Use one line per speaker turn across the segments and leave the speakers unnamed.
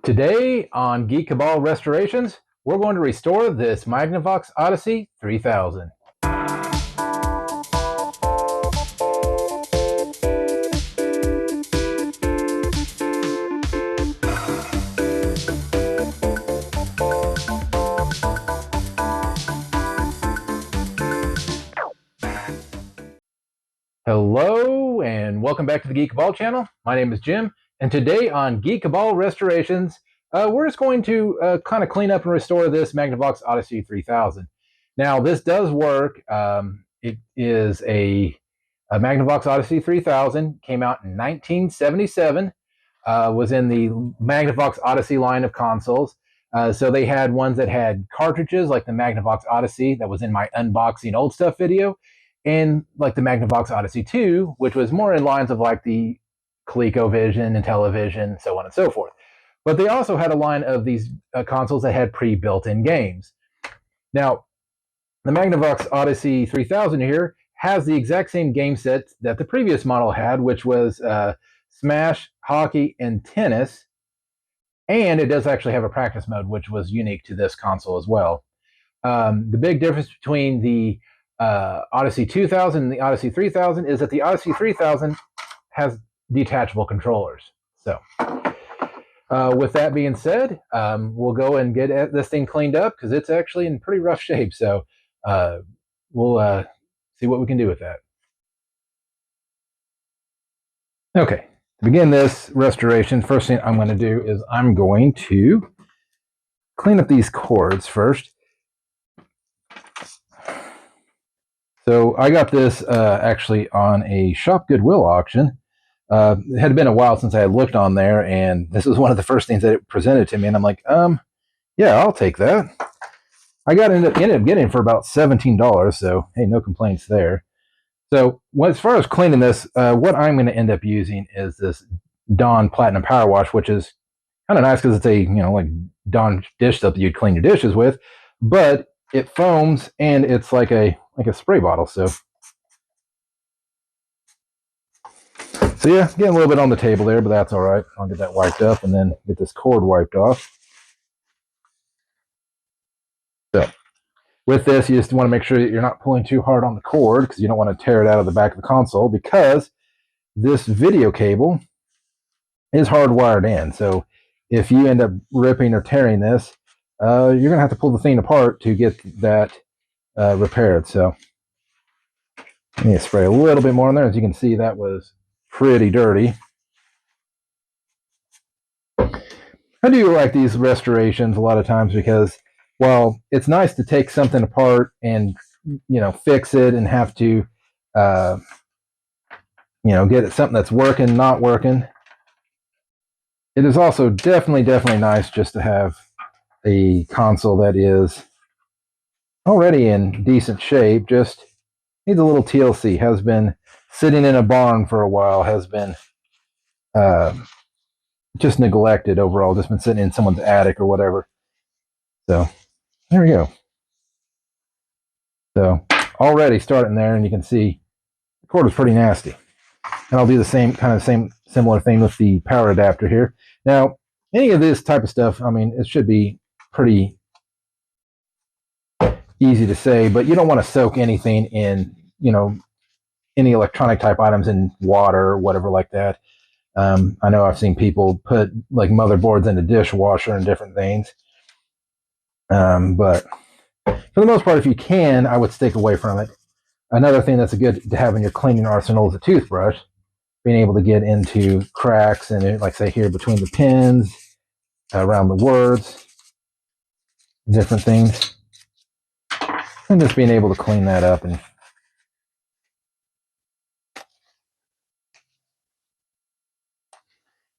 Today on Geek Cabal Restorations, we're going to restore this Magnavox Odyssey 3000. Hello and welcome back to the Geek Cabal channel. My name is Jim, and today on Geek Cabal Restorations, we're just going to kind of clean up and restore this Magnavox Odyssey 3000. Now, this does work. It is a Magnavox Odyssey 3000, came out in 1977, was in the Magnavox Odyssey line of consoles. So they had ones that had cartridges, like the Magnavox Odyssey that was in my unboxing old stuff video, and like the Magnavox Odyssey 2, which was more in lines of like the ColecoVision and Television, so on and so forth. But they also had a line of these consoles that had pre-built-in games. Now, the Magnavox Odyssey 3000 here has the exact same game set that the previous model had, which was Smash, Hockey, and Tennis. And it does actually have a practice mode, which was unique to this console as well. The big difference between the Odyssey 2000 and the Odyssey 3000 is that the Odyssey 3000 has detachable controllers. So with that being said, we'll go and get this thing cleaned up because it's actually in pretty rough shape. So we'll see what we can do with that. Okay, to begin this restoration, first thing I'm going to do is I'm going to clean up these cords first. So I got this actually on a Shop Goodwill auction. It had been a while since I had looked on there, and this was one of the first things that it presented to me, and I'm like, yeah, I'll take that. I ended up getting it for about $17, so hey, no complaints there. So as far as cleaning this, what I'm going to end up using is this Dawn Platinum Power Wash, which is kind of nice because it's a like Dawn dish soap that you'd clean your dishes with, but it foams and it's like a spray bottle. So yeah, getting a little bit on the table there, but that's all right. I'll get that wiped up and then get this cord wiped off. So with this, you just want to make sure that you're not pulling too hard on the cord because you don't want to tear it out of the back of the console, because this video cable is hardwired in. So if you end up ripping or tearing this, you're going to have to pull the thing apart to get that repaired. So I need to spray a little bit more in there. As you can see, that was pretty dirty. I do like these restorations a lot of times because, while it's nice to take something apart and fix it and have to get something that's working, not working, it is also definitely nice just to have a console that is already in decent shape, just needs a little TLC, has been sitting in a barn for a while, has been just neglected overall, just been sitting in someone's attic or whatever. So there we go. So already starting there, and you can see the cord is pretty nasty. And I'll do the similar thing with the power adapter here. Now, any of this type of stuff, I mean, it should be pretty easy to say, but you don't want to soak anything in, any electronic type items in water or whatever like that. I know I've seen people put like motherboards in the dishwasher and different things. But for the most part, if you can, I would stick away from it. Another thing that's good to have in your cleaning arsenal is a toothbrush. Being able to get into cracks and, like say here, between the pins, around the words, different things. And just being able to clean that up.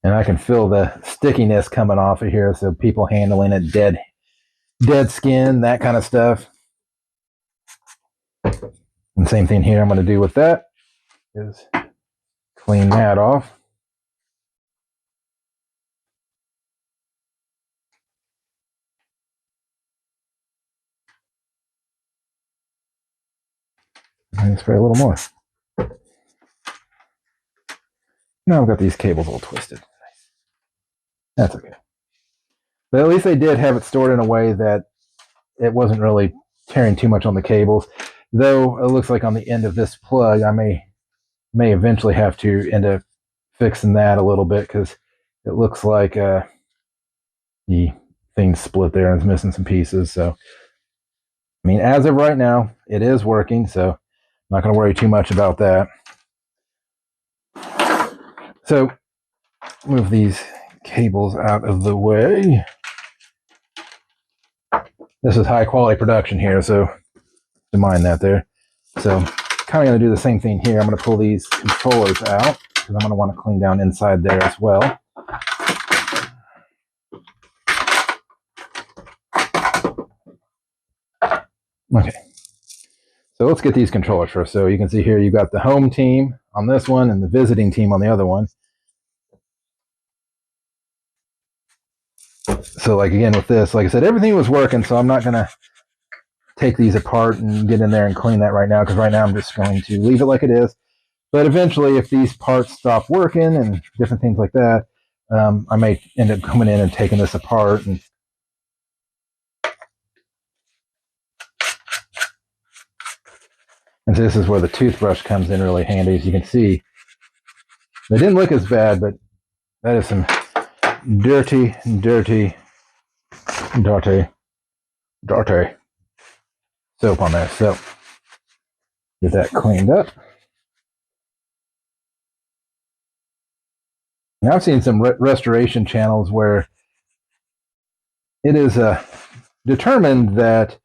And I can feel the stickiness coming off of here, so people handling it, dead skin, that kind of stuff. And same thing here I'm going to do with that is clean that off. And spray a little more. Now I've got these cables all twisted. That's okay. But at least they did have it stored in a way that it wasn't really tearing too much on the cables. Though it looks like on the end of this plug, I may eventually have to end up fixing that a little bit because it looks like the thing split there and it's missing some pieces. So, I mean, as of right now, it is working. So, I'm not going to worry too much about that. So, move these cables out of the way. This is high quality production here, so to mind that there. So, kind of going to do the same thing here. I'm going to pull these controllers out because I'm going to want to clean down inside there as well. Okay, so let's get these controllers first. So you can see here you've got the home team on this one and the visiting team on the other one. So like again with this, like I said, everything was working, so I'm not going to take these apart and get in there and clean that right now because right now I'm just going to leave it like it is. But eventually, if these parts stop working and different things like that, I may end up coming in and taking this apart. And so this is where the toothbrush comes in really handy. As you can see, they didn't look as bad, but that is some dirty soap on there. So get that cleaned up. Now I've seen some restoration channels where it is determined that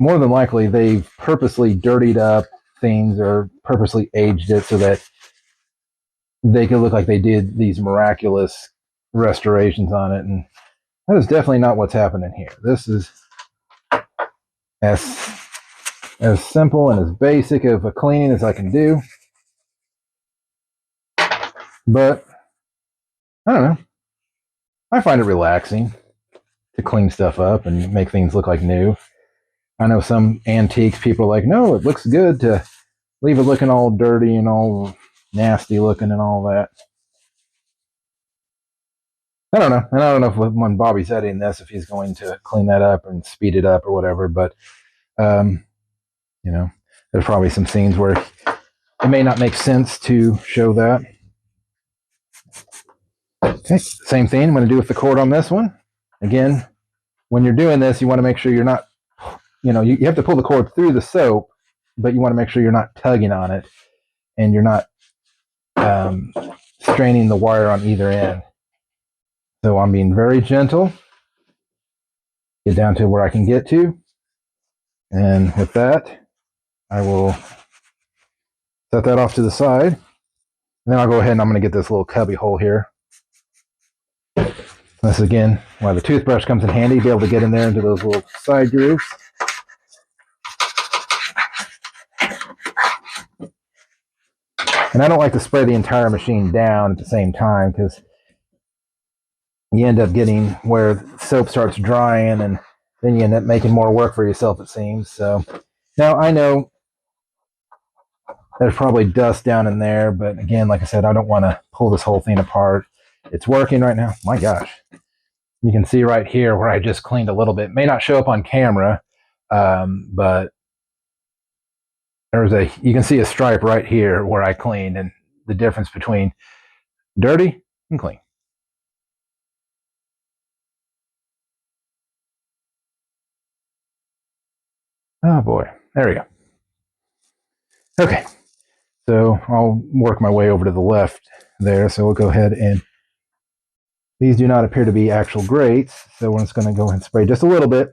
more than likely they've purposely dirtied up things or purposely aged it so that they could look like they did these miraculous restorations on it. And that is definitely not what's happening here. This is as simple and as basic of a cleaning as I can do. But I don't know. I find it relaxing to clean stuff up and make things look like new. I know some antiques people are like, no, it looks good to leave it looking all dirty and all nasty looking and all that. I don't know. And I don't know if when Bobby's editing this, if he's going to clean that up and speed it up or whatever. But, you know, there's probably some scenes where it may not make sense to show that. Okay, same thing I'm going to do with the cord on this one. Again, when you're doing this, you want to make sure you're not, you have to pull the cord through the soap, but you want to make sure you're not tugging on it and you're not straining the wire on either end. So I'm being very gentle. Get down to where I can get to. And with that, I will set that off to the side. And then I'll go ahead and I'm going to get this little cubby hole here. This is again why the toothbrush comes in handy, be able to get in there into those little side grooves. And I don't like to spray the entire machine down at the same time because you end up getting where soap starts drying and then you end up making more work for yourself, it seems. So now I know there's probably dust down in there, but again, like I said, I don't want to pull this whole thing apart. It's working right now. My gosh. You can see right here where I just cleaned a little bit. It may not show up on camera, but you can see a stripe right here where I cleaned and the difference between dirty and clean. Oh boy, there we go. Okay, so I'll work my way over to the left there. So we'll go ahead and these do not appear to be actual grates. So we're just going to go ahead and spray just a little bit.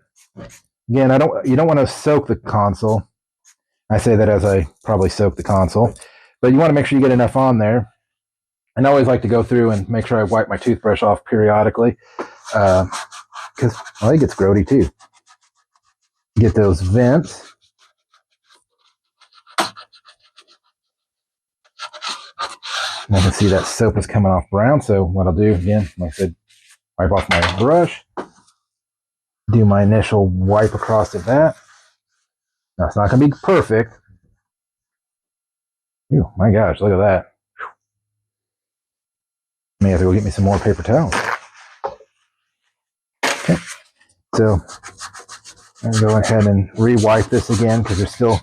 Again, you don't want to soak the console. I say that as I probably soak the console, but you want to make sure you get enough on there. And I always like to go through and make sure I wipe my toothbrush off periodically because it gets grody too. Get those vents. And I can see that soap is coming off brown. So what I'll do again, like I said, wipe off my brush, do my initial wipe across of that. Now it's not going to be perfect. Ew, my gosh, look at that. May have to go get me some more paper towels. So I'm going to go ahead and re-wipe this again because there's still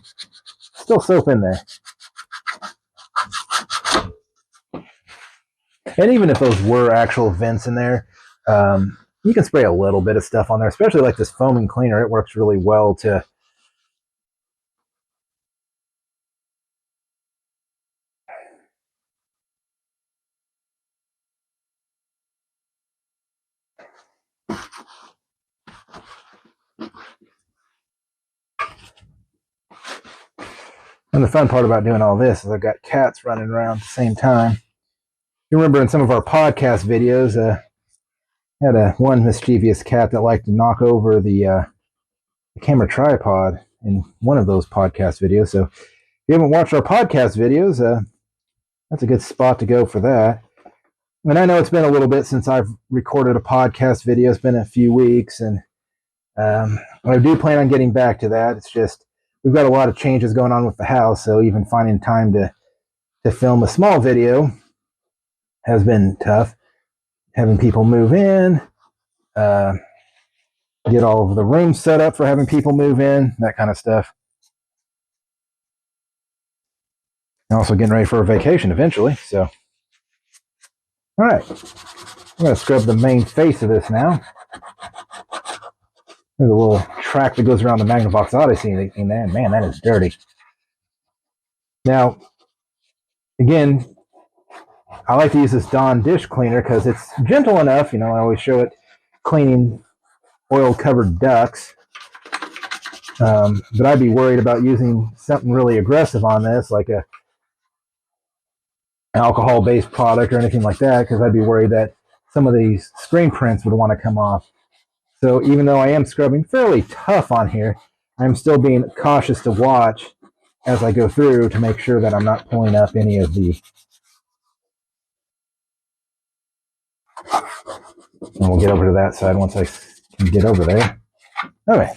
soap in there. And even if those were actual vents in there, you can spray a little bit of stuff on there, especially like this foaming cleaner. It works really well to and the fun part about doing all this is I've got cats running around at the same time. You remember in some of our podcast videos, had one mischievous cat that liked to knock over the camera tripod in one of those podcast videos. So if you haven't watched our podcast videos, that's a good spot to go for that. And I know it's been a little bit since I've recorded a podcast video. It's been a few weeks, and I do plan on getting back to that. It's just we've got a lot of changes going on with the house, so even finding time to film a small video has been tough. Having people move in, get all of the rooms set up for having people move in, that kind of stuff. And also getting ready for a vacation eventually. So, all right, I'm going to scrub the main face of this now. There's a little track that goes around the Magnavox Odyssey in there. Man, that is dirty. Now, again, I like to use this Dawn dish cleaner because it's gentle enough. You know, I always show it cleaning oil-covered ducts. But I'd be worried about using something really aggressive on this, like a alcohol-based product or anything like that, because I'd be worried that some of these screen prints would want to come off. So even though I am scrubbing fairly tough on here, I'm still being cautious to watch as I go through to make sure that I'm not pulling up any of the... And we'll get over to that side once I can get over there. Okay.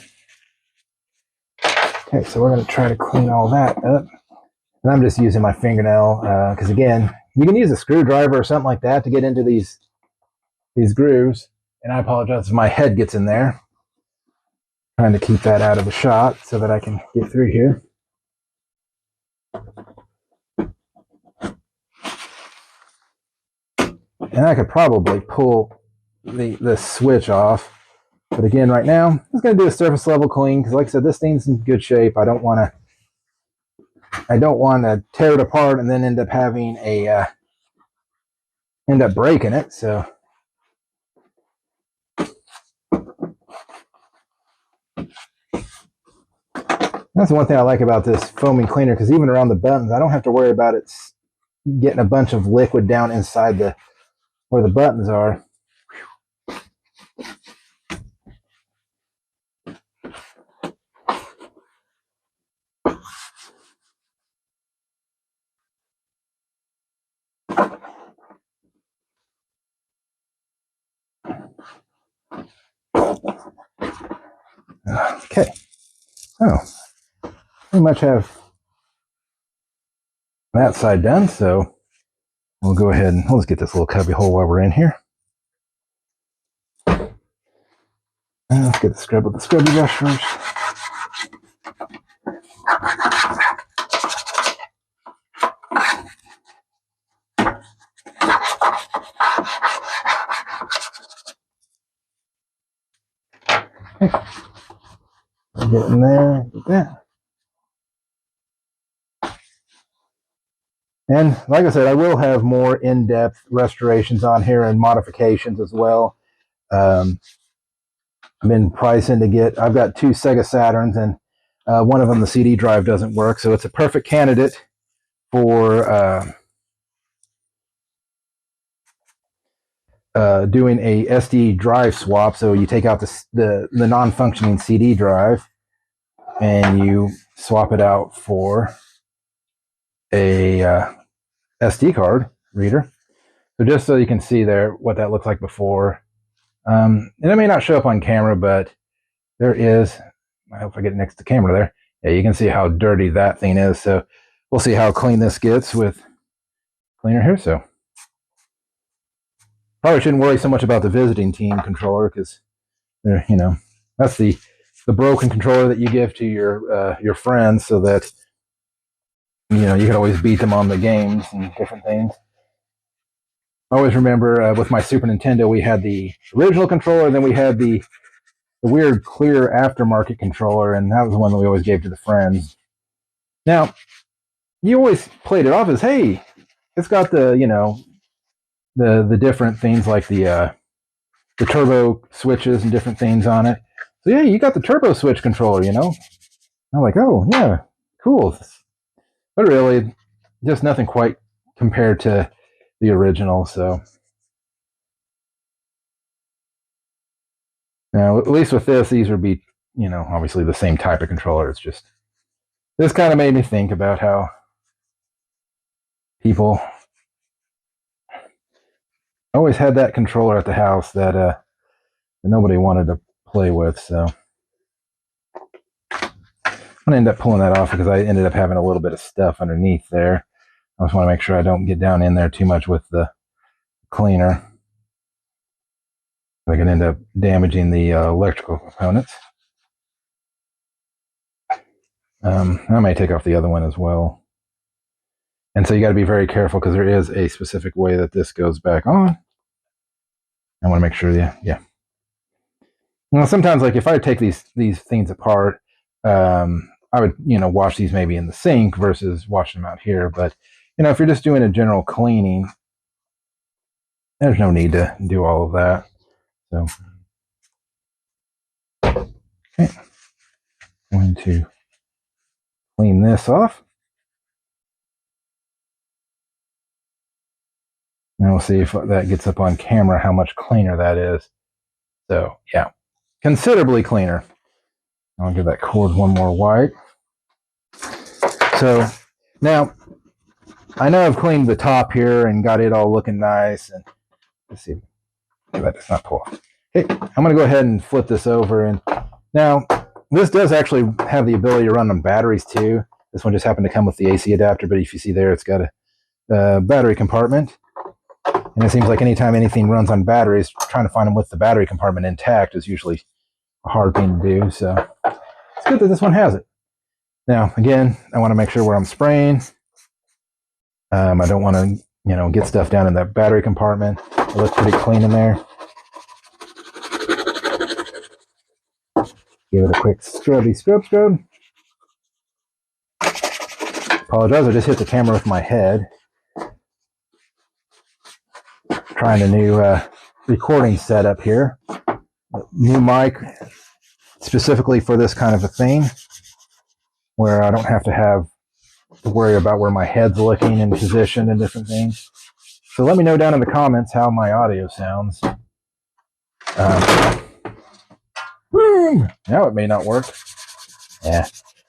Okay, so we're going to try to clean all that up. And I'm just using my fingernail because, again, you can use a screwdriver or something like that to get into these grooves. And I apologize if my head gets in there. Trying to keep that out of the shot so that I can get through here. And I could probably pull the switch off. But again, right now, I'm just going to do a surface level clean because, like I said, this thing's in good shape. I don't want to tear it apart and then end up having end up breaking it. So that's one thing I like about this foaming cleaner, because even around the buttons, I don't have to worry about it getting a bunch of liquid down inside where the buttons are. Okay, so pretty much have that side done, so we'll go ahead and let's get this little cubby hole while we're in here. And let's get the scrub with the scrubby brush first. Okay. Get in there, get that. And like I said, I will have more in-depth restorations on here and modifications as well. I've been pricing to get, I've got 2 Sega Saturns, and one of them, the CD drive doesn't work. So it's a perfect candidate for doing a SD drive swap. So you take out the non-functioning CD drive and you swap it out for a SD card reader. So just so you can see there what that looks like before. And it may not show up on camera, but there is, I hope I get it next to the camera there. Yeah, you can see how dirty that thing is. So we'll see how clean this gets with cleaner here. So probably shouldn't worry so much about the visiting team controller because they're, you know, That's the broken controller that you give to your friends so that you can always beat them on the games and different things. I always remember with my Super Nintendo, we had the original controller, then we had the weird clear aftermarket controller, and that was the one that we always gave to the friends. Now, you always played it off as, hey, it's got the the different things like the turbo switches and different things on it. So yeah, you got the turbo switch controller, I'm like, oh yeah, cool. But really, just nothing quite compared to the original. So now, at least with these would be, obviously the same type of controller. It's just this kind of made me think about how people always had that controller at the house that nobody wanted to play with. So I'm gonna end up pulling that off because I ended up having a little bit of stuff underneath there. I just want to make sure I don't get down in there too much with the cleaner. I can end up damaging the electrical components. I may take off the other one as well. And so you got to be very careful because there is a specific way that this goes back on. I want to make sure, yeah. Well, sometimes, like if I take these things apart, I would wash these maybe in the sink versus washing them out here. But if you're just doing a general cleaning, there's no need to do all of that. So, okay, I'm going to clean this off. Now we'll see if that gets up on camera how much cleaner that is. So yeah, considerably cleaner. I'll give that cord one more wipe. So now I know I've cleaned the top here and got it all looking nice. And let's see, that does not pull off. Okay, I'm going to go ahead and flip this over. And now this does actually have the ability to run on batteries too. This one just happened to come with the AC adapter, but if you see there, it's got a battery compartment. And it seems like anytime anything runs on batteries, trying to find them with the battery compartment intact is usually a hard thing to do. So it's good that this one has it. Now, again, I want to make sure where I'm spraying. I don't want to, get stuff down in that battery compartment. It looks pretty clean in there. Give it a quick scrub. Apologize, I just hit the camera with my head. Trying a new recording setup here. New mic specifically for this kind of a thing where I don't have to worry about where my head's looking and position and different things. So let me know down in the comments how my audio sounds. Now it may not work. Yeah,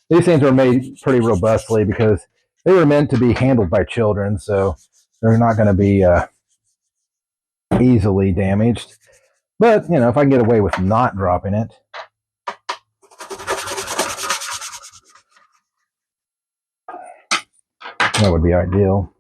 these things were made pretty robustly because they were meant to be handled by children, so they're not going to be easily damaged. But, if I can get away with not dropping it, that would be ideal.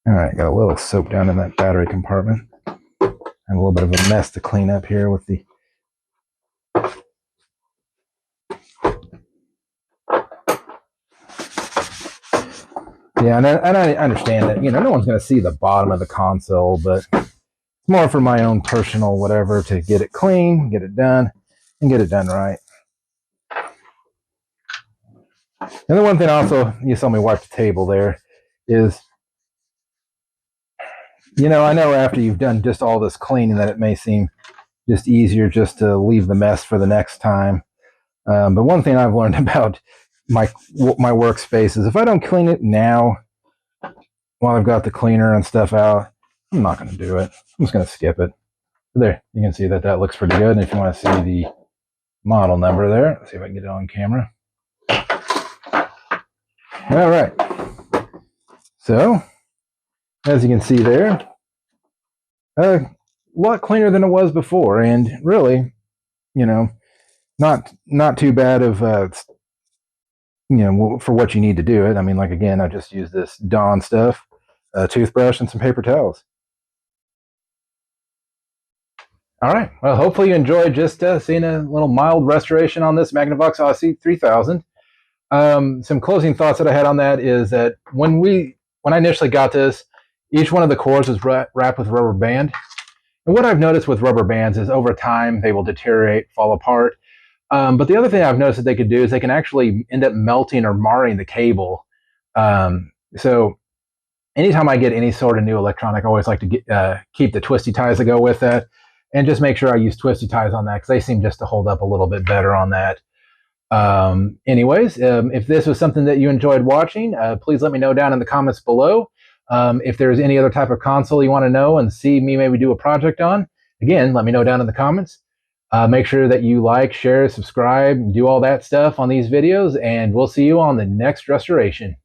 All right, got a little soap down in that battery compartment. And a little bit of a mess to clean up here with the yeah, and I understand that no one's going to see the bottom of the console, but it's more for my own personal whatever to get it clean, get it done, and get it done right. And the one thing also you saw me wipe the table there is, I know after you've done just all this cleaning that it may seem just easier just to leave the mess for the next time. But one thing I've learned about my workspace is if I don't clean it now, while I've got the cleaner and stuff out, I'm not going to do it. I'm just going to skip it. There, you can see that looks pretty good. And if you want to see the model number there, let's see if I can get it on camera. All right. So, as you can see there, a lot cleaner than it was before. And really, not too bad of for what you need to do it. I mean, like again, I just use this Dawn stuff, a toothbrush, and some paper towels. All right. Well, hopefully you enjoyed just seeing a little mild restoration on this Magnavox Odyssey 3000. Some closing thoughts that I had on that is that when I initially got this, each one of the cores was wrapped with rubber band. And what I've noticed with rubber bands is over time they will deteriorate, fall apart. But the other thing I've noticed that they could do is they can actually end up melting or marring the cable. So anytime I get any sort of new electronic, I always like to keep the twisty ties that go with that, and just make sure I use twisty ties on that because they seem just to hold up a little bit better on that. Anyways, if this was something that you enjoyed watching, please let me know down in the comments below. If there's any other type of console you want to know and see me maybe do a project on, again, let me know down in the comments. Make sure that you like, share, subscribe, and do all that stuff on these videos, and we'll see you on the next restoration.